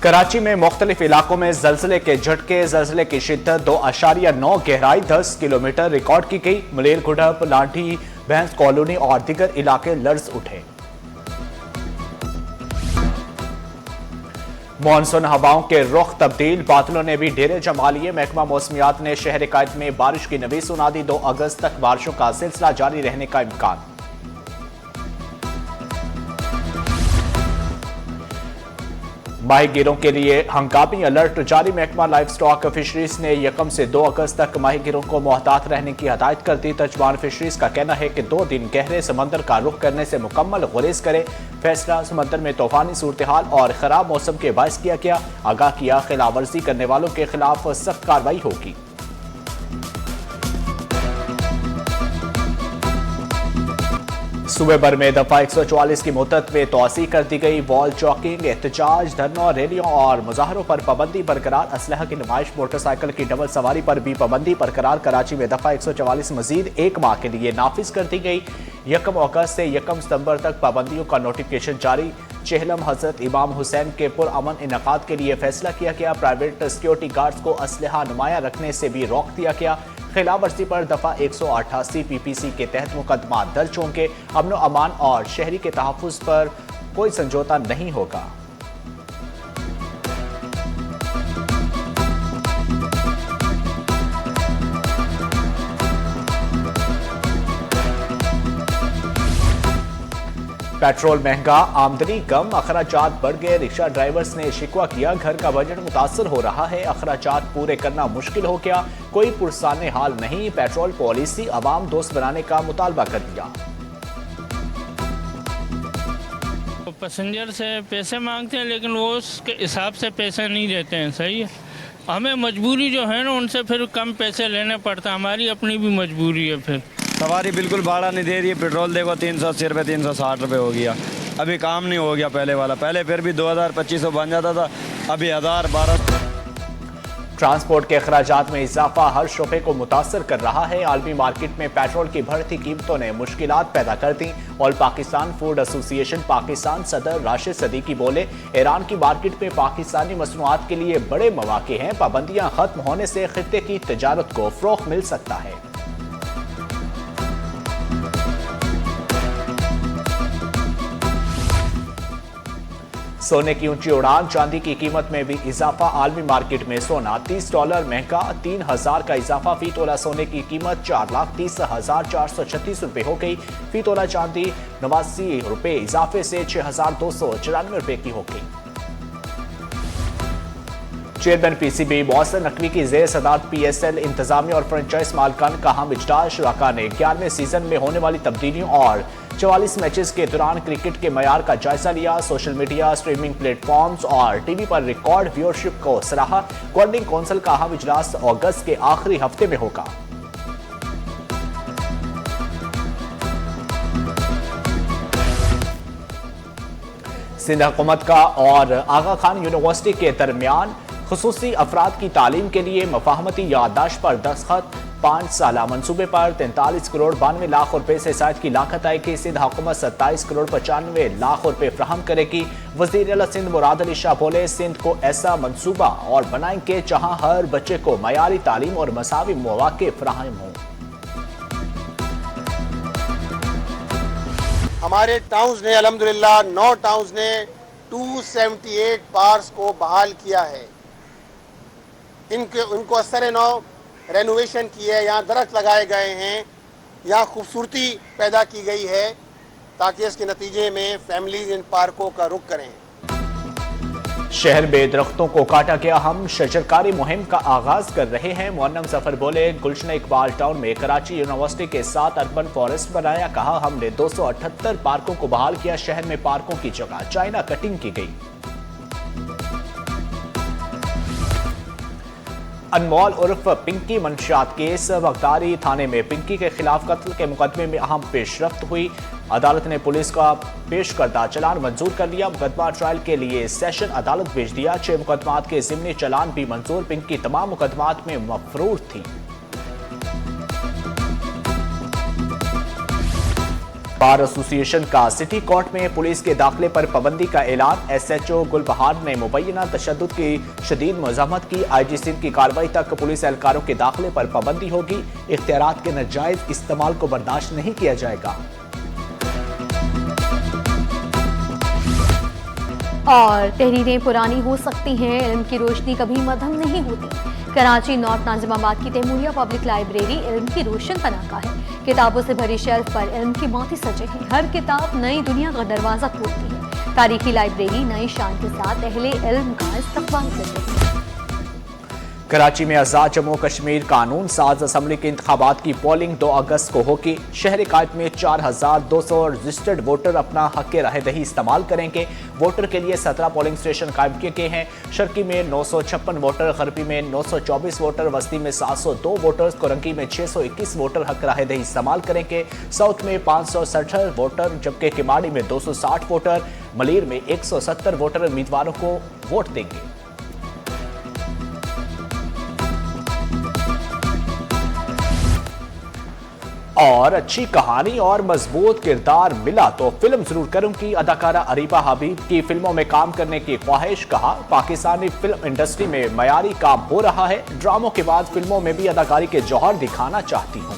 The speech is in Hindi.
कराची में मुख्तलिफ इलाकों में जलजले के झटके, जलजले की शिद्दत 2.9 गहराई 10 किलोमीटर रिकॉर्ड की गई। मलेर गुडप, लाठी, भैंस कॉलोनी और दीगर इलाके लर्ज उठे। मानसून हवाओं के रुख तब्दील, बादलों ने भी डेरे जमा लिए। महकमा मौसमियात ने शहर कायद में बारिश की नवीस सुना दी। 2 अगस्त तक बारिशों का सिलसिला जारी रहने का इम्कान। माहीगीरों के लिए हंगामी अलर्ट जारी। महकमा लाइफ स्टॉक फिशरीज ने 1 से 2 अगस्त तक माहीगीरों को मोहतात रहने की हदायत कर दी। तर्जमान फिशरीज का कहना है कि 2 दिन गहरे समंदर का रुख करने से मुकम्मल गुरेज करें। फैसला समंदर में तूफानी सूरत हाल और खराब मौसम के बायस किया गया। आगाह किया, खिलाफ वर्जी करने वालों के खिलाफ सख्त कार्रवाई होगी। सूबे भर में दफा 144 की मुद्दत में तोसी कर दी गई। वॉल चौकिंग, एहतजाज, धरनों, रैलियों और मुजाहरों पर पाबंदी बरकरार। असलहा की नुमाइश, मोटरसाइकिल की डबल सवारी पर भी पाबंदी बरकरार। कराची में दफा 144 मजीद 1 माह के लिए नाफिज कर दी गई। 1 अगस्त से 1 सितंबर तक पाबंदियों का नोटिफिकेशन जारी। चेहलम हजरत इमाम हुसैन के पुरअमन इनकाद के लिए फैसला किया गया। प्राइवेट सिक्योरिटी गार्ड्स को असलहा नुमाया रखने से भी रोक दिया गया। खिलाफ वर्जी पर दफा 188 PPC के तहत मुकदमा दर्ज होंगे। अमन व अमान और शहरी के तहफ़्फ़ुज़ पर कोई समझौता नहीं होगा। पेट्रोल महंगा, आमदनी कम, अखराजात बढ़ गए। रिक्शा ड्राइवर्स ने शिकवा किया, घर का बजट मुतासर हो रहा है, अखराजात पूरे करना मुश्किल हो गया, कोई पुरसाने हाल नहीं। पेट्रोल पॉलिसी अवाम दोस्त बनाने का मुतालबा कर दिया। पैसेंजर से पैसे मांगते हैं लेकिन वो उसके हिसाब से पैसे नहीं देते हैं। सही है, हमें मजबूरी जो है ना उनसे फिर कम पैसे लेने पड़ते हैं। हमारी अपनी भी मजबूरी है। फिर सवारी बिल्कुल भाड़ा नहीं दे रही है। पेट्रोल देखो 380 रुपये 360 हो गया। अभी काम नहीं हो गया पहले वाला। पहले फिर भी 2000-2500 बन जाता था, अभी 1000-1200। ट्रांसपोर्ट के अखराजात में इजाफा हर शोबे को मुतासर कर रहा है। आलमी मार्केट में पेट्रोल की बढ़ती कीमतों ने मुश्किलात पैदा कर दी। All Pakistan food association Pakistan सदर राशिद सदीकी बोले, ईरान की मार्केट में पाकिस्तानी मसनूआत के लिए बड़े मौके हैं। पाबंदियां खत्म होने से खित्ते की तजारत को फ़रोग़ मिल सकता है। सोने की ऊंची उड़ान, चांदी की कीमत में भी इजाफा। आलमी मार्केट में सोना $30 महंगा, 3000 का इजाफा। फी तोला सोने की कीमत 4,30,436 रुपए हो गई। फी तोला चांदी 89 रुपए इजाफे से 6,294 रुपए की हो गई। चेयरमैन PCB मौसर नकवी की जेर सदारत PSL इंतजामिया और फ्रेंचाइज मालकान का हम इजलास। शुरका ने 11वें सीजन में होने वाली तब्दीलियों और 44 मैचेस के दौरान क्रिकेट के मयार का जायजा लिया। सोशल मीडिया, स्ट्रीमिंग प्लेटफॉर्म्स और टीवी पर रिकॉर्ड व्यूअरशिप को सराहा। गवर्निंग काउंसिल का अहम इजलास अगस्त के आखिरी हफ्ते में होगा। सिंध हुकूमत का और आगा खान यूनिवर्सिटी के दरमियान खुसूसी अफराद की तालीम के लिए मफाहमती याददाश्त पर दस्तखत। 5 साला मनसूबे पर 43 करोड़ 92 लाख रुपए से साइट की लागत आएगी। सिंध हुकूमत 27 करोड़ 95 लाख रुपए फ्राहम करेगी। वज़ीर आला सिंध मुराद अली शाह बोले, सिंध को ऐसा मनसूबा और बनाएंगे जहां हर बच्चे को मयारी तालीम और मसावी मौके फराहम हों। हमारे टाउन्स ने अल्हम्दुलिल्लाह 9 टाउन्स ने 278 पार्क्स को बहाल किया है। उनको असर नौ रेनोवेशन की है, यहाँ दरख्त लगाए गए हैं, यहाँ खूबसूरती पैदा की गई है ताकि इसके नतीजे में फैमिलीज इन पार्कों का रुख करें। शहर में दरख्तों को काटा गया, हम शजरकारी मुहिम का आगाज कर रहे हैं। मुअन्नम जफर बोले, गुलशन इकबाल टाउन में कराची यूनिवर्सिटी के साथ अर्बन फॉरेस्ट बनाया। कहा, हमने 278 पार्कों को बहाल किया। शहर में पार्कों की जगह चाइना कटिंग की गई। अनमोल उर्फ पिंकी मंशियात केस, बगदारी थाने में पिंकी के खिलाफ कत्ल के मुकदमे में अहम पेशरफ्त हुई। अदालत ने पुलिस का पेश करदा चलान मंजूर कर लिया। मुकदमा ट्रायल के लिए सेशन अदालत भेज दिया। 6 मुकदमात के जिम्नी चलान भी मंजूर। पिंकी तमाम मुकदमात में मफरूर थी। बार एसोसिएशन का सिटी कोर्ट में पुलिस के दाखिले पर पाबंदी का ऐलान। एसएचओ गुलबहार ने मुबैना तशद्दुद की शदीद मज़म्मत की। आईजी सिंध की कार्रवाई तक पुलिस एहलकारों के दाखिले पर पाबंदी होगी। इख्तियारात के नाजायज इस्तेमाल को बर्दाश्त नहीं किया जाएगा। और तहरीरें पुरानी हो सकती हैं, इल्म की रोशनी कभी मध्यम नहीं होती। कराची नॉर्थ नाजिमाबाद की तैमूरिया पब्लिक लाइब्रेरी इल्म की रोशन पनाका है। किताबों से भरी शेल्फ पर इल्म की मोती सजे हैं। हर किताब नई दुनिया का दरवाजा खोलती है। तारीखी लाइब्रेरी नई शान के साथ अहले इल्म का इस्तकबाल करती है। कराची में आज़ाद जम्मू कश्मीर कानून साज असम्बली के इंतखाबात की पोलिंग 2 अगस्त को होगी। शहर कायद में 4200 रजिस्टर्ड वोटर अपना हक राहदही इस्तेमाल करेंगे। वोटर के लिए 17 पोलिंग स्टेशन कायम किए गए हैं। शर्की में 956 वोटर, गरबी में 924 वोटर, वस्ती में 702 वोटर्स, कोरंगी में 621 वोटर हक राहदही इस्तेमाल करेंगे। साउथ में 567 वोटर, जबकि किमाड़ी में 260 वोटर, मलीर में 170 वोटर उम्मीदवारों को वोट देंगे। और अच्छी कहानी और मजबूत किरदार मिला तो फिल्म जरूर करूंगी। अदाकारा अरीबा हबीब की फिल्मों में काम करने की ख्वाहिश। कहा, पाकिस्तानी फिल्म इंडस्ट्री में मयारी काम हो रहा है। ड्रामों के बाद फिल्मों में भी अदाकारी के जौहर दिखाना चाहती हूं।